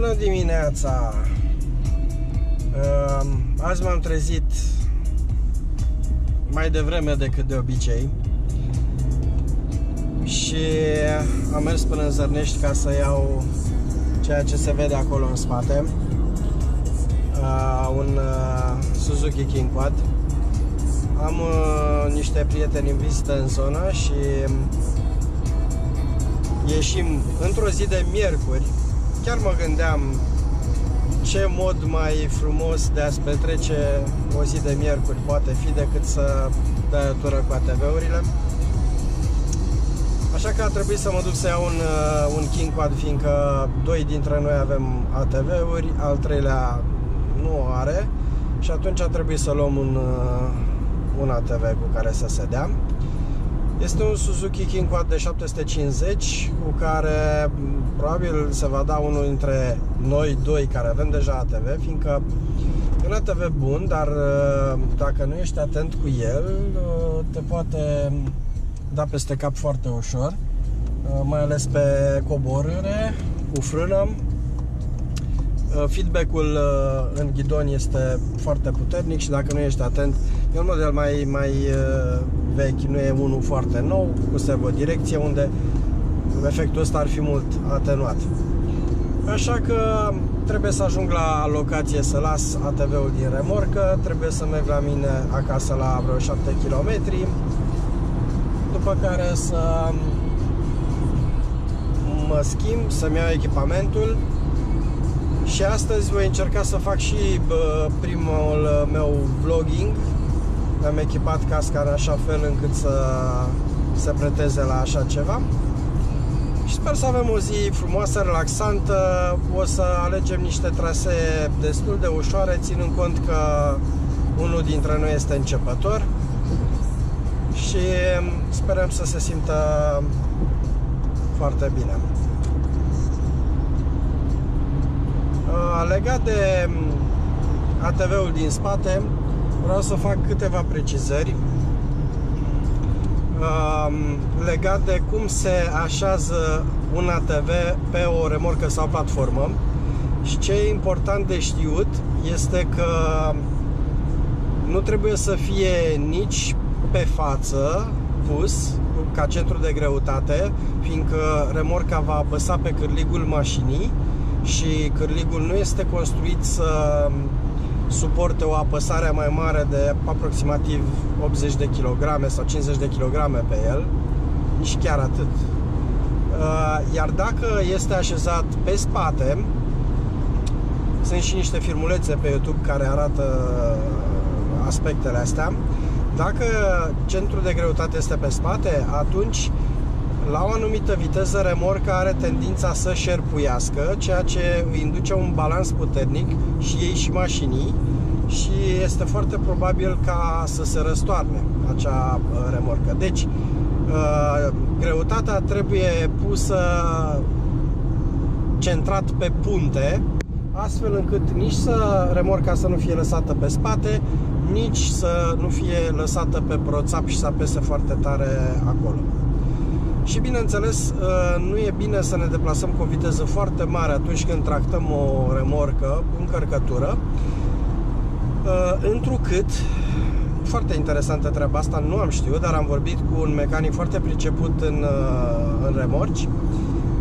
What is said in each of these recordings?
Bună dimineața! Azi m-am trezit mai devreme decât de obicei și am mers până în Zărnești ca să iau ceea ce se vede acolo în spate, un Suzuki King Quad. Am niște prieteni în vizită în zonă și ieșim într-o zi de miercuri. Chiar mă gândeam ce mod mai frumos de a-ți petrece o zi de miercuri poate fi decât să dai o tură cu ATV-urile. Așa că a trebuit să mă duc să iau un King Quad, fiindcă doi dintre noi avem ATV-uri, al treilea nu are și atunci a trebuit să luăm un ATV cu care să se dea. Este un Suzuki King Quad de 750 cu care probabil se va da unul dintre noi doi care avem deja ATV, fiindcă e un ATV bun, dar dacă nu ești atent cu el, te poate da peste cap foarte ușor, mai ales pe coborâre, cu frână. Feedback-ul în ghidon este foarte puternic și dacă nu ești atent, e un model mai vechi, nu e unul foarte nou, cu servodirecție, unde efectul ăsta ar fi mult atenuat. Așa că trebuie să ajung la locație să las ATV-ul din remorcă, trebuie să merg la mine acasă la vreo 7 km, după care să mă schimb, să-mi iau echipamentul. Și astăzi voi încerca să fac și primul meu vlogging. Am echipat casca în așa fel încât să se preteze la așa ceva. Și sper să avem o zi frumoasă, relaxantă. O să alegem niște trasee destul de ușoare, ținând cont că unul dintre noi este începător. Și sperăm să se simtă foarte bine. Legat de ATV-ul din spate, vreau să fac câteva precizări legat de cum se așează un ATV pe o remorcă sau platformă. Și ce e important de știut este că nu trebuie să fie nici pe față pus ca centru de greutate, fiindcă remorca va apăsa pe cârligul mașinii și cârligul nu este construit să suporte o apăsare mai mare de aproximativ 80 de kg sau 50 de kg pe el, nici chiar atât. Iar dacă este așezat pe spate, sunt și niște filmulețe pe YouTube care arată aspectele astea. Dacă centrul de greutate este pe spate, atunci la o anumită viteză remorca are tendința să șerpuiască, ceea ce îi induce un balans puternic și ei și mașinii și este foarte probabil ca să se răstoarne acea remorcă. Deci, greutatea trebuie pusă centrat pe punte, astfel încât nici remorca să nu fie lăsată pe spate, nici să nu fie lăsată pe proțap și să apese foarte tare acolo. Și bineînțeles, nu e bine să ne deplasăm cu o viteză foarte mare atunci când tractăm o remorcă cu încărcătură, întrucât, foarte interesantă treaba asta, nu am știut, dar am vorbit cu un mecanic foarte priceput în remorci.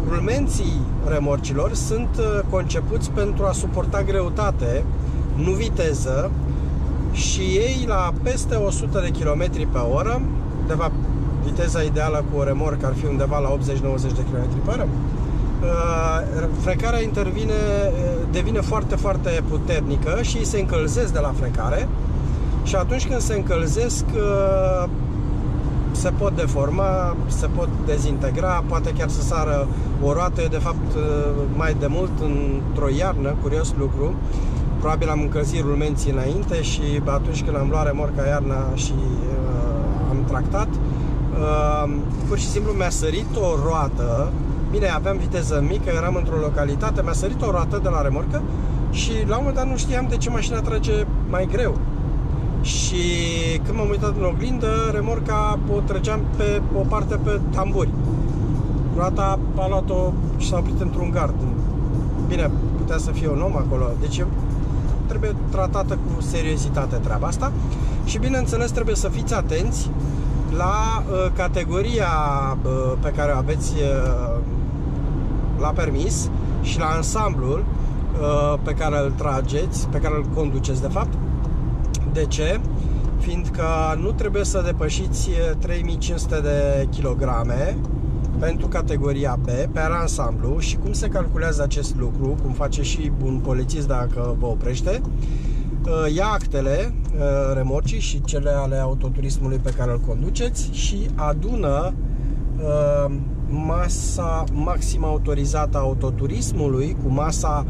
Rulmenții remorcilor sunt concepuți pentru a suporta greutate, nu viteză, și ei la peste 100 de km pe oră, de fapt viteza ideală cu o remorcă ar fi undeva la 80-90 de km pe oră, frecarea devine foarte, foarte puternică și se încălzesc de la frecare și atunci când se încălzesc se pot deforma, se pot dezintegra, poate chiar să sară o roată. Eu de fapt mai de mult într-o iarnă, curios lucru, probabil am încălzit rulmenții înainte și atunci când am luat remorca iarna și am tractat, pur și simplu mi-a sărit o roată. Bine, aveam viteză mică, eram într-o localitate, mi-a sărit o roată de la remorcă și la un moment dat nu știam de ce mașina trage mai greu. Și când m-am uitat în oglindă, remorca o trăgeam pe o parte pe tamburi. Roata a luat-o și s-a oprit într-un gard. Bine, putea să fie un om acolo. Deci trebuie tratată cu seriozitate treaba asta. Și bineînțeles trebuie să fiți atenți la categoria pe care o aveți la permis și la ansamblul pe care îl trageți, pe care îl conduceți de fapt. De ce? Fiindcă nu trebuie să depășiți 3500 de kilograme pentru categoria B pe ansamblu. Și cum se calculează acest lucru, cum face și un polițist dacă vă oprește, ia actele remorcii și cele ale autoturismului pe care îl conduceți și adună masa maximă autorizată a autoturismului cu masa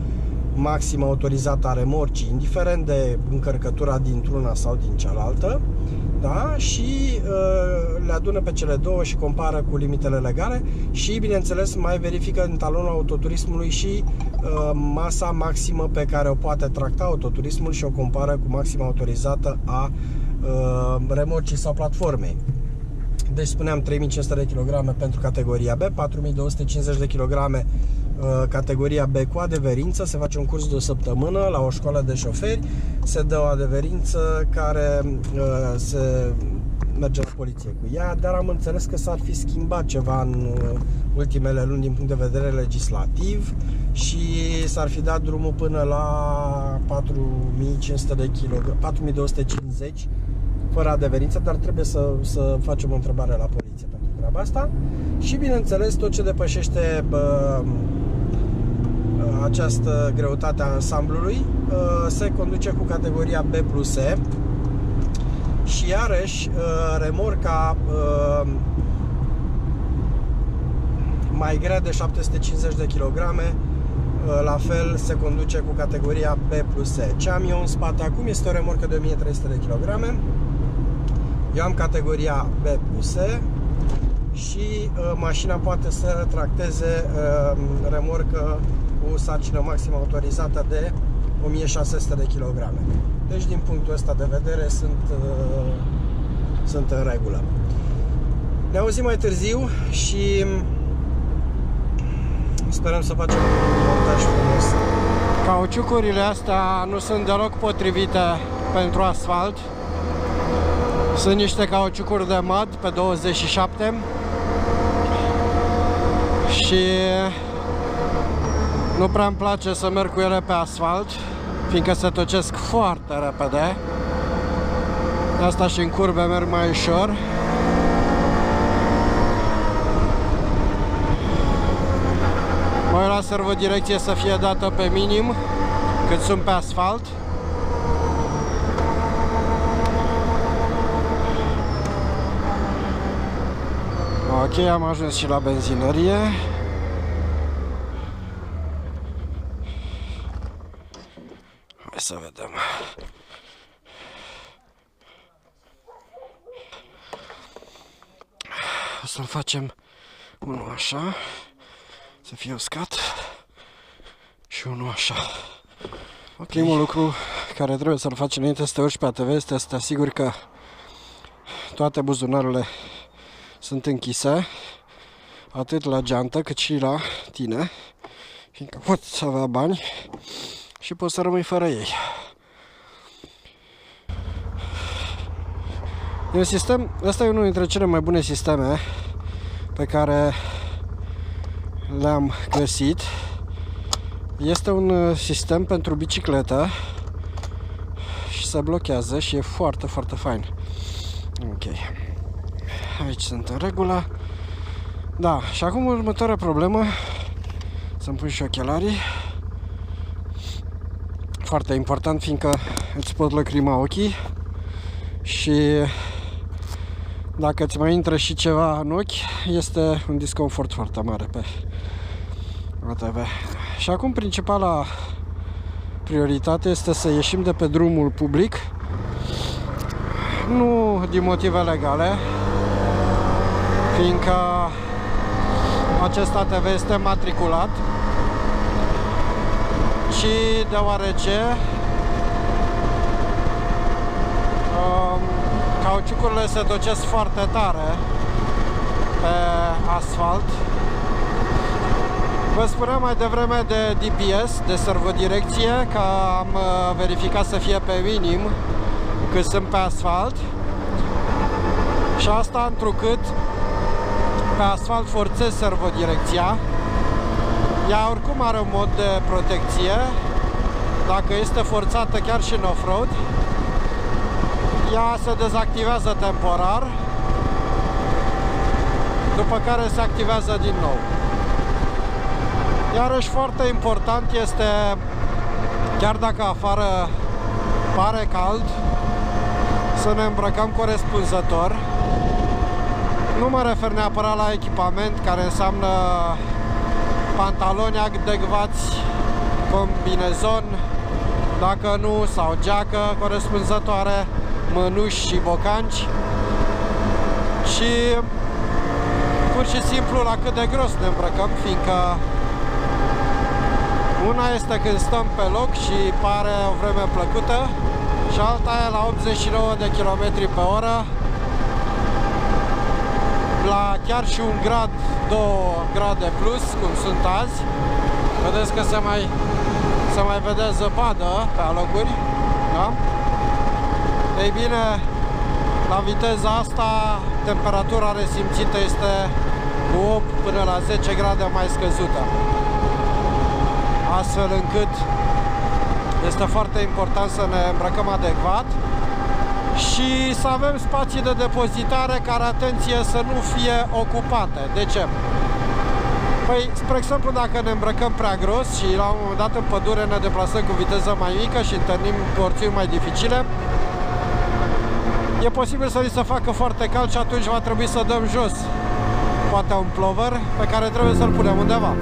maximă autorizată a remorcii, indiferent de încărcătura dintr-una sau din cealaltă, da? Și le adună pe cele două și compară cu limitele legale și, bineînțeles, mai verifică în talonul autoturismului și masa maximă pe care o poate tracta autoturismul și o compară cu maxima autorizată a remorcii sau platformei. Deci spuneam 3500 de kg pentru categoria B, 4250 de kg categoria B cu adeverință. Se face un curs de o săptămână la o școală de șoferi, se dă o adeverință care se merge la poliție cu ea, dar am înțeles că s-ar fi schimbat ceva în ultimele luni din punct de vedere legislativ și s-ar fi dat drumul până la 4500 de kg, 4250 fără adeverință, dar trebuie să facem o întrebare la poliție pentru treaba asta. Și bineînțeles tot ce depășește această greutate a ansamblului se conduce cu categoria B+E și iarăși remorca mai grea de 750 de kg la fel se conduce cu categoria B+E. Ce am eu în spate acum este o remorcă de 1300 de kg. Eu am categoria B+E și mașina poate să tracteze remorcă cu sarcină maximă autorizată de 1600 de kg. Deci din punctul ăsta de vedere sunt în regulă. Ne auzim mai târziu și sperăm să facem un montaj frumos. Cauciucurile astea nu sunt deloc potrivite pentru asfalt. Sunt niște cauciucuri de mud pe 27 și nu prea îmi place să merg cu ele pe asfalt, fiindcă se tocesc foarte repede. De asta și în curbe merg mai ușor. Mă uit la servodirecție să fie dată pe minim cât sunt pe asfalt. Ok, am ajuns și la benzinărie. Hai să vedem. O să-mi facem unul așa, să fie uscat, și unul așa. Okay. Primul lucru care trebuie să-l faci înainte să te urci pe ATV este să te asiguri că toate buzunarele sunt închise, atât la geantă cât și la tine, fiindcă poți avea bani și poți să rămâi fără ei. E un sistem, ăsta e unul dintre cele mai bune sisteme pe care le-am găsit. Este un sistem pentru bicicletă și se blochează și e foarte, foarte fain. Ok. Aici sunt în regulă. Da, și acum următoarea problemă, să-mi pun și ochelarii. Foarte important, fiindcă îți pot lăcrima ochii și dacă îți mai intră și ceva în ochi, este un disconfort foarte mare pe ATV. Și acum principala prioritate este să ieșim de pe drumul public, nu din motive legale, fiindcă acest ATV este matriculat, ci deoarece cauciucurile se tocesc foarte tare pe asfalt Vă spuneam mai devreme de DPS, de servodirecție, că am verificat să fie pe minim cât sunt pe asfalt. Și asta întrucât pe asfalt forțez servodirecția. Ea oricum are un mod de protecție. Dacă este forțată chiar și în off-road, ea se dezactivează temporar, după care se activează din nou. Iarăși foarte important este, chiar dacă afară pare cald, să ne îmbrăcăm corespunzător. Nu mă refer neapărat la echipament, care înseamnă pantaloni adecvați, combinezon, dacă nu, sau geacă corespunzătoare, mânuși și bocanci. Și pur și simplu la cât de gros ne îmbrăcăm, fiindcă una este când stăm pe loc și pare o vreme plăcută și alta e la 89 de km pe oră, la chiar și 1 grad, 2 grade plus, cum sunt azi. Vedeți că se mai vede zăpadă pe alocuri, da? Ei bine, la viteza asta, temperatura resimțită este cu 8 până la 10 grade mai scăzută. Astfel încât este foarte important să ne îmbrăcăm adecvat și să avem spații de depozitare care, atenție, să nu fie ocupate. De ce? Păi, spre exemplu, dacă ne îmbrăcăm prea gros și la un moment dat în pădure ne deplasăm cu viteză mai mică și întâlnim porțiuni mai dificile, e posibil să ni se facă foarte cald și atunci va trebui să dăm jos poate un plover pe care trebuie să-l punem undeva.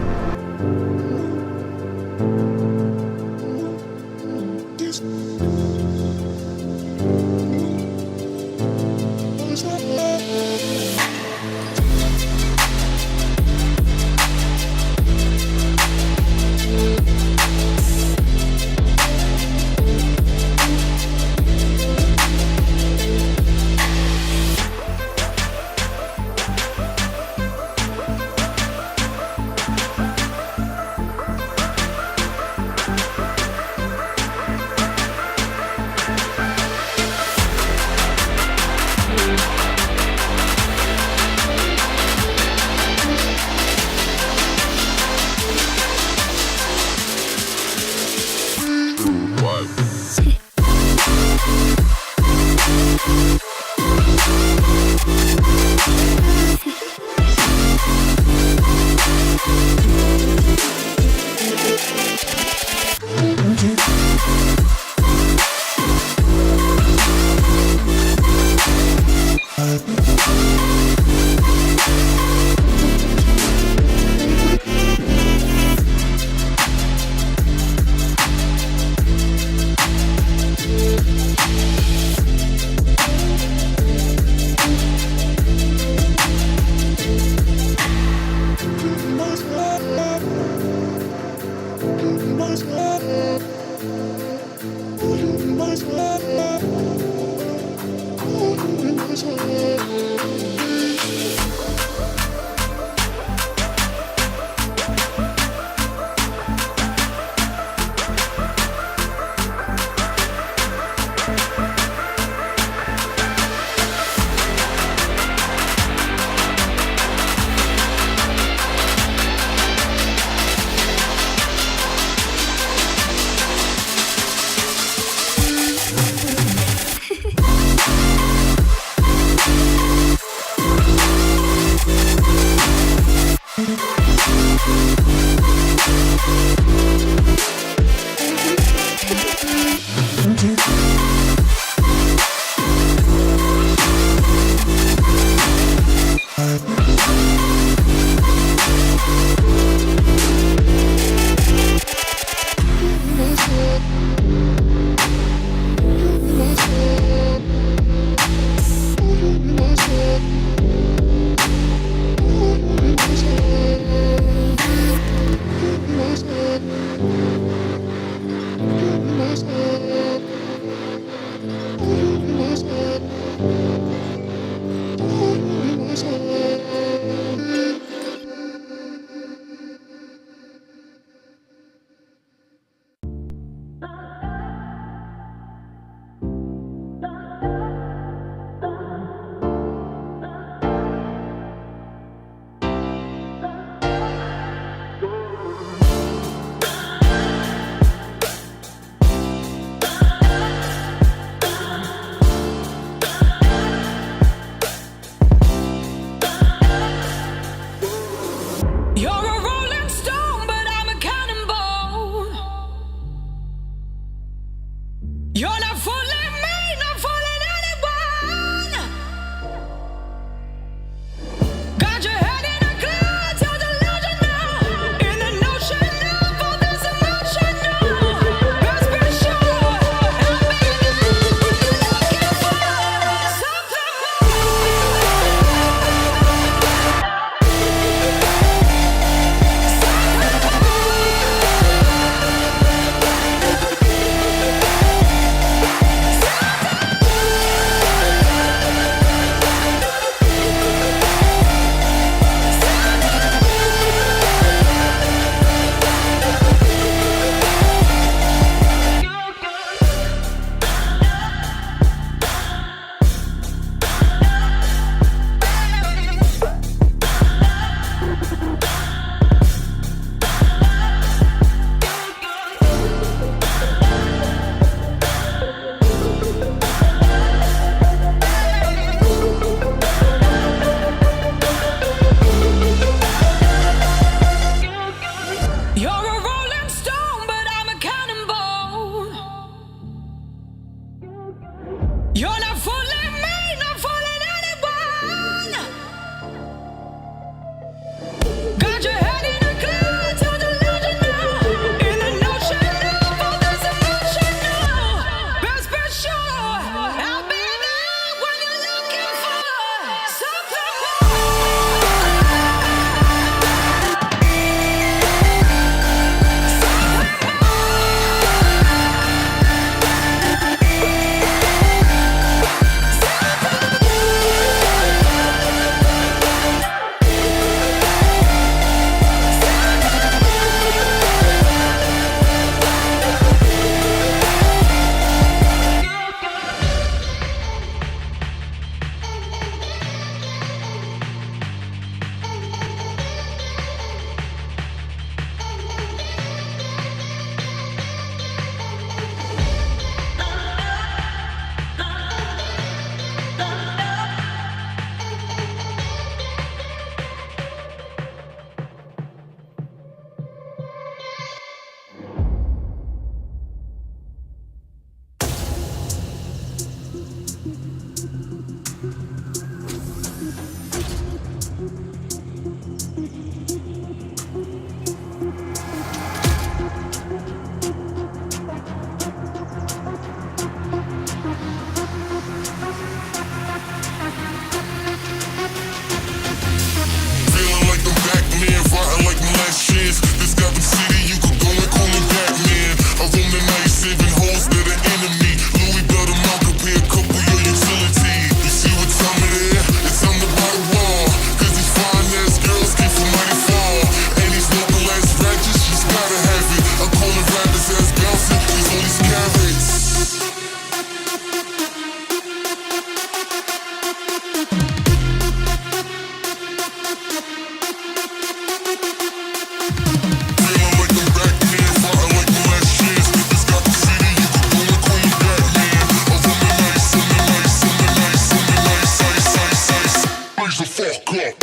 Deja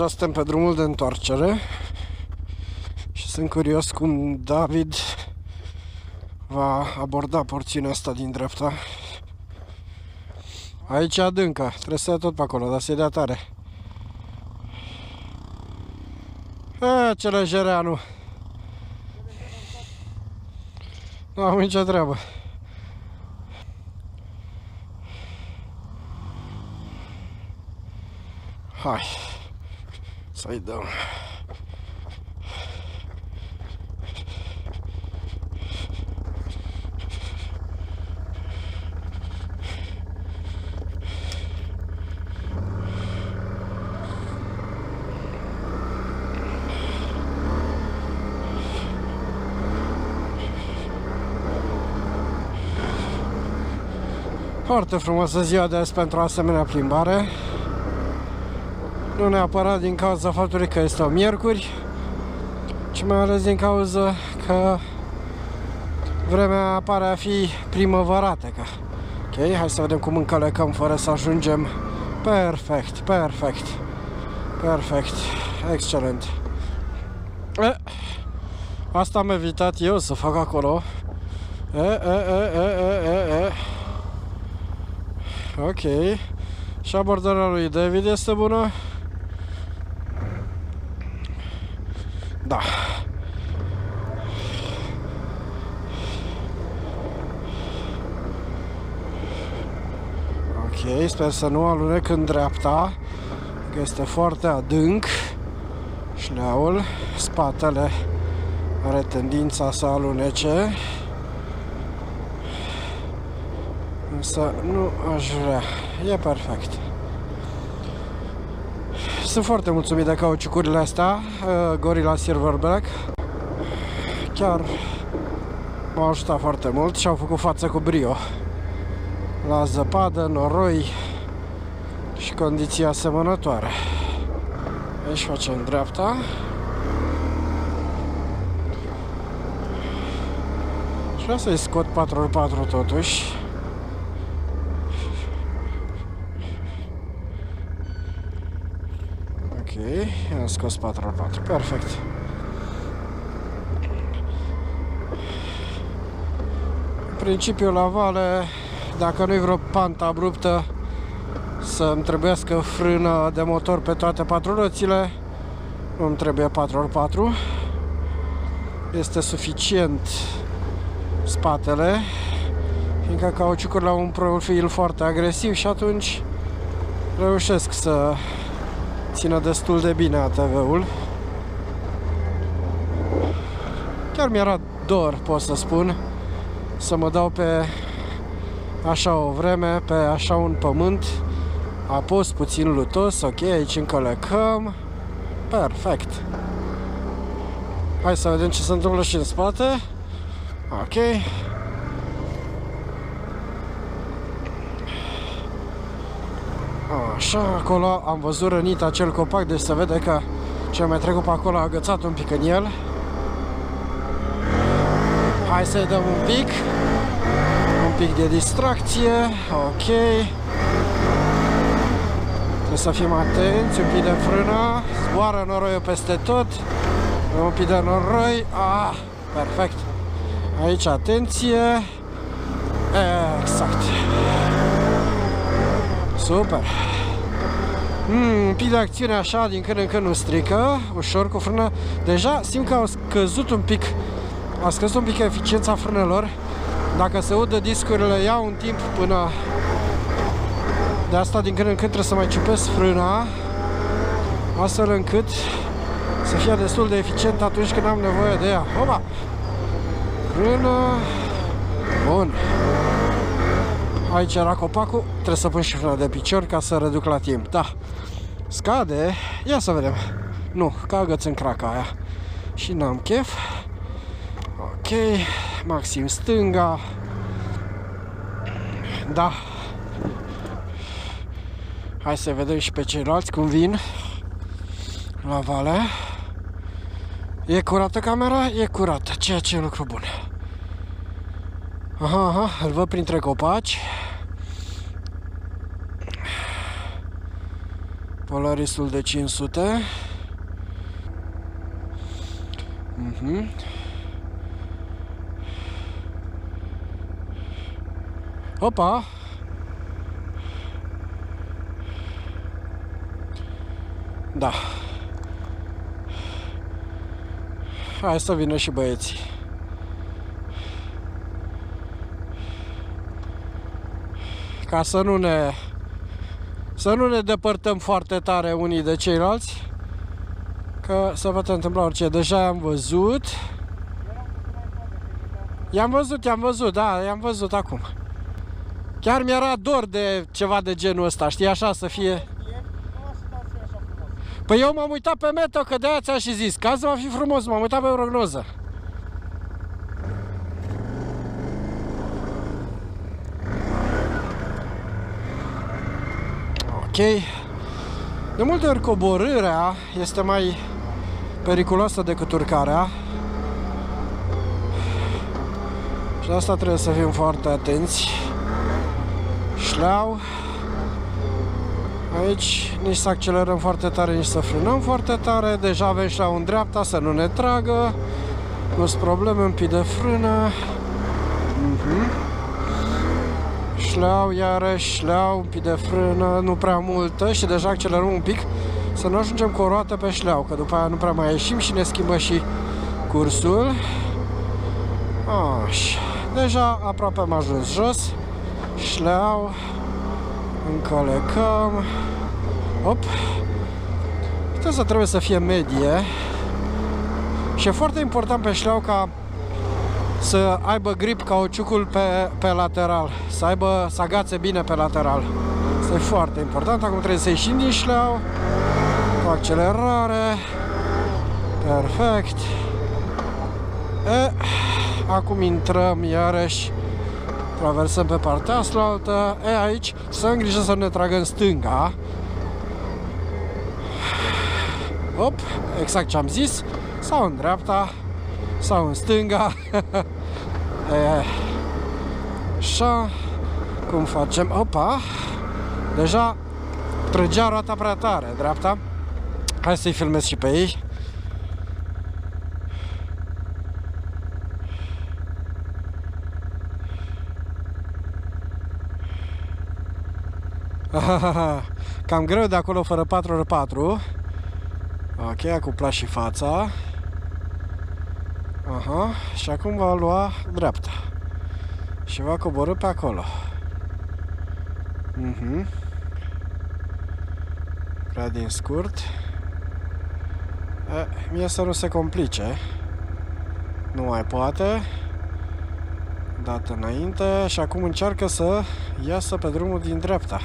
suntem pe drumul de întoarcere și sunt curios cum David va aborda porțiunea asta din dreapta. Aici e adâncă, trebuie să ia tot pe acolo, dar să-i dea tare. Ce lejereanu! Nu am nicio treabă. Hai să-i dăm. Foarte frumoasă ziua de azi pentru o asemenea plimbare. Nu neapărat din cauza faptului că este o miercuri, ci mai ales din cauza că vremea pare a fi primăvărată. Ok, hai să vedem cum încălecăm fără să ajungem. Perfect, perfect, perfect, excelent. Asta am evitat eu să fac acolo. Ok. Și abordarea lui David este bună? Da. Ok, sper să nu alunec în dreapta, că este foarte adânc șleaul. Spatele are tendința să alunece, însă nu aș vrea. E perfect. Sunt foarte mulțumit de cauciucurile astea, Gorilla Silverback. Chiar m-au ajutat foarte mult și au făcut față cu brio la zăpadă, noroi și condiții asemănătoare. Aici facem dreapta. Și vreau să-i scot 4x4 totuși. Ok, am scos 4x4, perfect. În principiu la vale, dacă nu-i vreo pantă abruptă să-mi trebuiască frână de motor pe toate 4 roțile, nu-mi trebuie 4x4. Este suficient spatele, fiindcă cauciucurile au un profil foarte agresiv și atunci reușesc să țină destul de bine ATV-ul. Chiar mi-era dor, pot să spun, să mă dau pe așa o vreme, pe așa un pământ apus, puțin lutos. Ok, aici încălecăm. Perfect. Hai să vedem ce se întâmplă și în spate. Ok. Așa, acolo am văzut rănit acel copac, deci se vede că ce mai trecut pe acolo a agățat un pic în el. Hai să-i dăm un pic de distracție. Ok. Trebuie să fim atenți, un pic de frână. Zboară noroiul peste tot. Un pic de noroi. Perfect. Aici atenție. Exact. Super. Un pic de acțiune așa, din când în când nu strică. Ușor cu frână. Deja simt că au scăzut un pic. A scăzut un pic eficiența frânelor. Dacă se udă discurile, iau un timp până... De asta din când în când trebuie să mai ciupesc frâna, astfel încât să fie destul de eficient atunci când am nevoie de ea. Opa! Frână... Bun. Aici era copacul, trebuie să pun și frâna de picior ca să reduc la timp. Da. Scade. Ia să vedem. Nu, că agăț în craca aia. Și n-am chef. Ok. Maxim stânga. Da. Hai să vedem și pe ceilalți cum vin la vale. E curată camera? E curată, ceea ce e lucru bun. Aha, aha, îl văd printre copaci. Polarisul de 500. Opa! Da. Hai să vină și băieții. Ca să nu ne depărtăm foarte tare unii de ceilalți, că se poate întâmpla orice. Deja i-am văzut. I-am văzut, da, i-am văzut acum. Chiar mi-era dor de ceva de genul ăsta, știi, așa să fie. Păi eu m-am uitat pe meteo, că de-aia ți-am și zis, că azi va fi frumos, m-am uitat pe prognoză. Ok. De multe ori coborârea este mai periculoasă decât urcarea. Și de asta trebuie să fim foarte atenți. Șleau. Aici nici să accelerăm foarte tare, nici să frânăm foarte tare. Deja avem șleau în dreapta, să nu ne tragă. Nu-s probleme, un pic de frână. Șleau, iarăși, șleau, un pic de frână, nu prea multă și deja accelerăm un pic să nu ajungem cu o roată pe șleau, că după aia nu prea mai ieșim și ne schimbă și cursul. Așa. Deja aproape am ajuns jos. Șleau. Încolecăm. Hop. Viteza trebuie să fie medie. Și e foarte important pe șleau ca să aibă grip cauciucul pe lateral. Să agațe bine pe lateral. Asta e foarte important. Acum trebuie să ieșim din șleau cu accelerare. Perfect. Acum intrăm iarăși. Traversăm pe partea aslaltă. Aici să am grijă să nu ne tragă în stânga. Hop, exact ce am zis. Sau în dreapta, sau în stânga. Așa. Cum facem? Opa. Deja trăgea roata prea tare, dreapta. Hai să-i filmez și pe ei. Cam greu de acolo fără 4x4. Ok, a cuplat și fața. Aha, și acum va lua dreapta și va coborî pe acolo. Prea din scurt. Mie să nu se complice. Nu mai poate. Dat înainte și acum încearcă să iasă pe drumul din dreapta.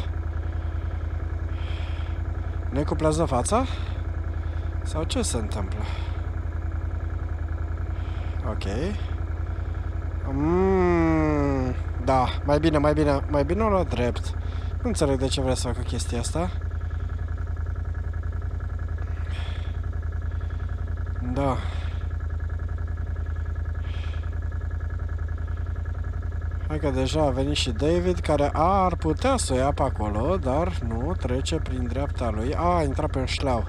Ne cuplează fața? Sau ce se întâmplă? Ok. Da, mai bine o lua drept. Nu înțeleg de ce vrea să facă chestia asta. Da. Hai că deja a venit și David, care ar putea să o ia pe acolo, dar nu, trece prin dreapta lui. A intrat pe un șleau.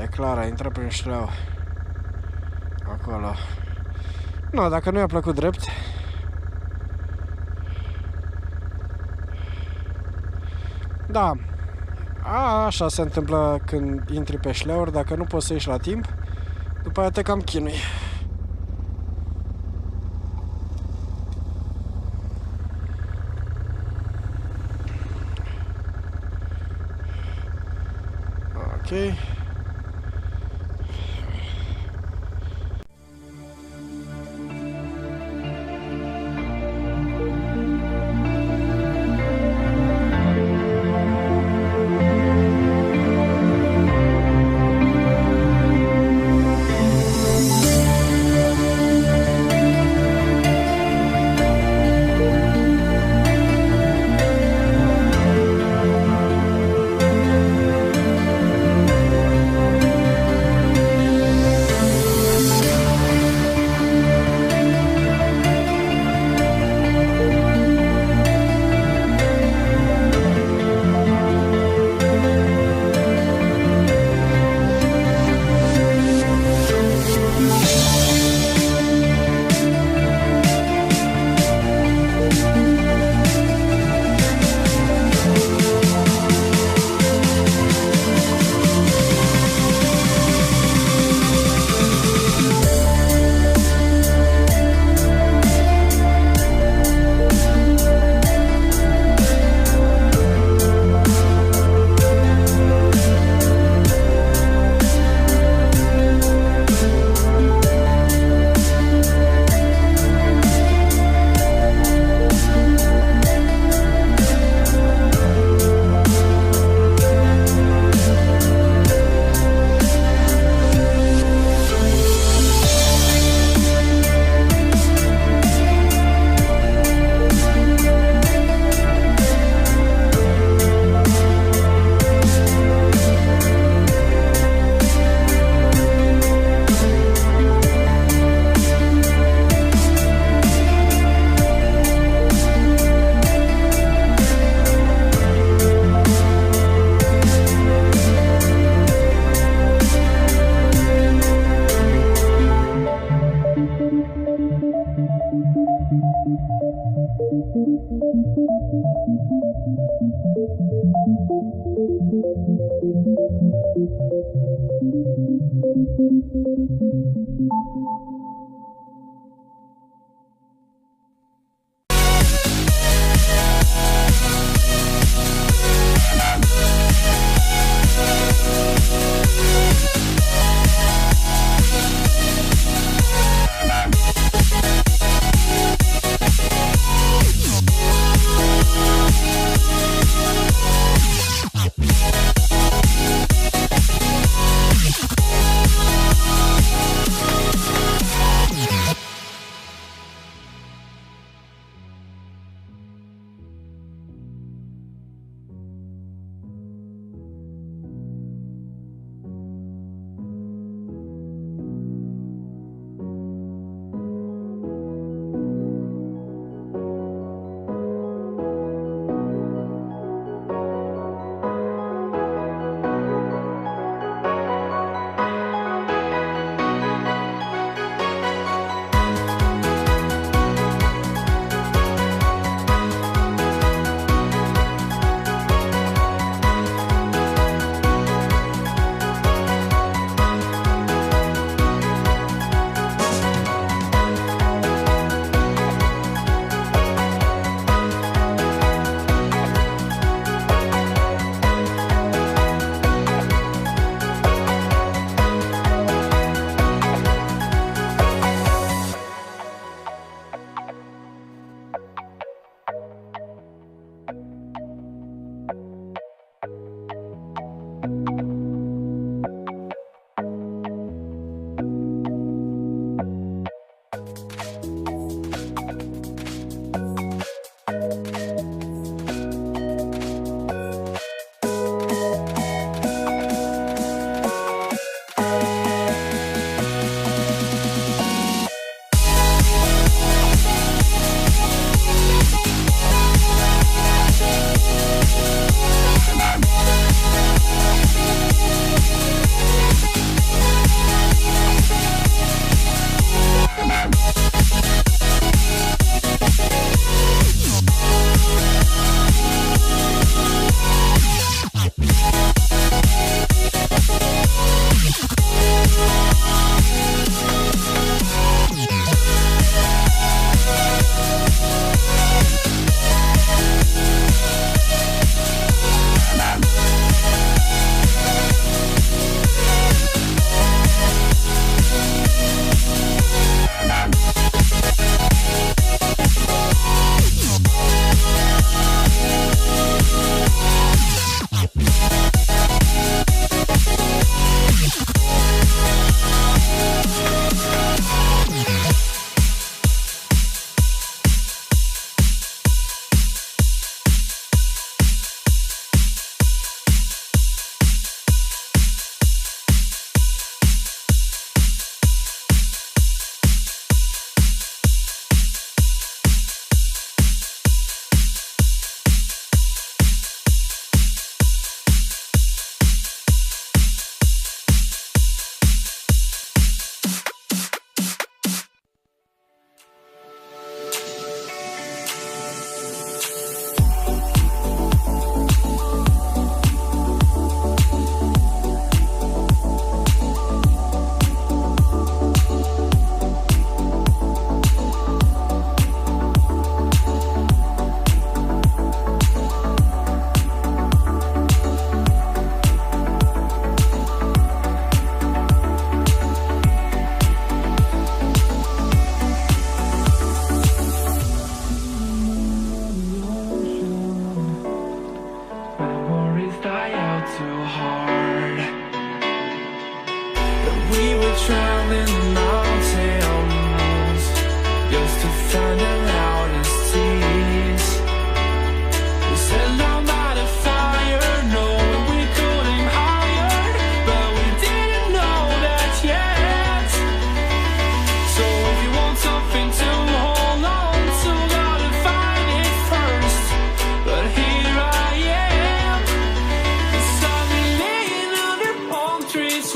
E clar, a intrat prin șleau. Acolo. Nu, dacă nu i-a plăcut drept. Da. Așa se întâmplă când intri pe șleauri, dacă nu poți să ieși la timp, după aia te cam chinui. Ok.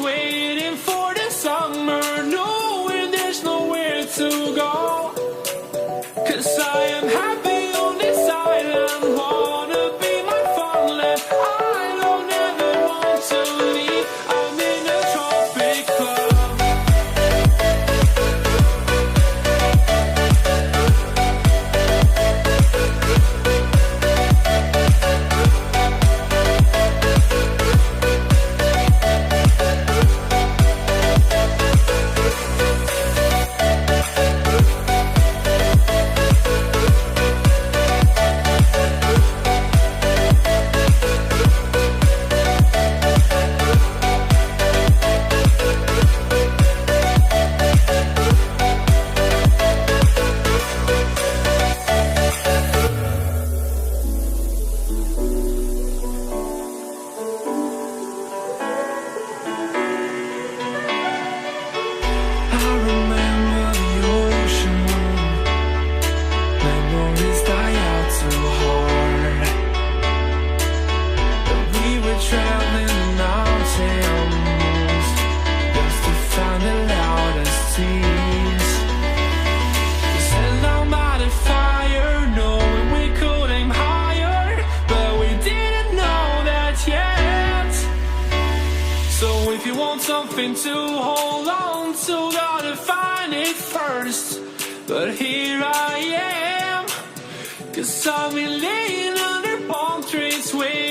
waiting for the summer. No want something to hold on to, gotta find it first. But here I am, 'cause I've been laying under palm trees waiting